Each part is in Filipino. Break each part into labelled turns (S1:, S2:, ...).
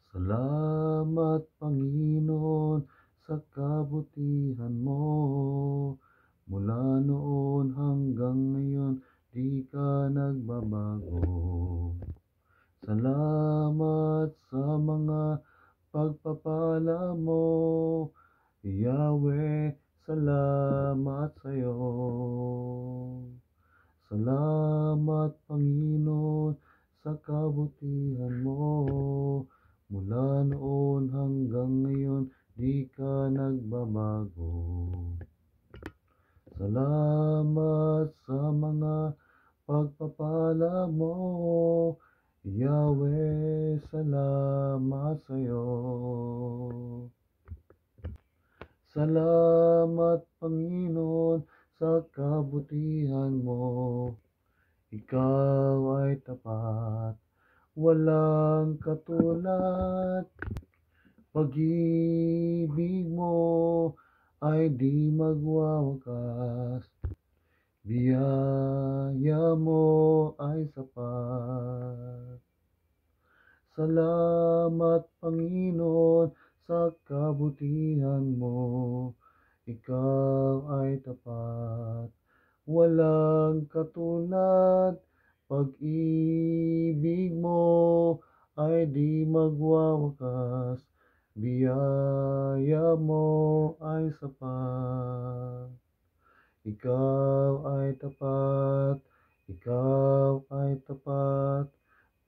S1: Salamat Panginoon sa kabutihan mo. Mula noon hanggang ngayon, di ka nagbabago. Salamat sa mga pagpapala mo, Yahweh, salamat sa'yo. Salamat Panginoon sa kabutihan mo. Mula noon hanggang ngayon, di ka nagbabago. Salamat sa mga pagpapala mo, Yahweh, salamat sa'yo. Salamat Panginoon sa kabutihan mo. Ikaw ay tapat, walang katulad. Pag-ibig mo ay di magwawakas. Biyaya mo ay sapat. Salamat Panginoon sa kabutihan mo. Ikaw ay tapat, walang katulad. Pag-ibig mo ay di magwawakas. Biyaya mo ay sapat. Ikaw ay tapat, ikaw ay tapat.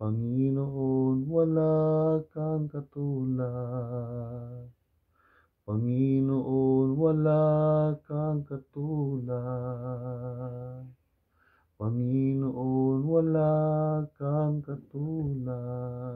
S1: Panginoon, wala kang katulad. Panginoon, wala kang katulad. Panginoon, wala kang katulad.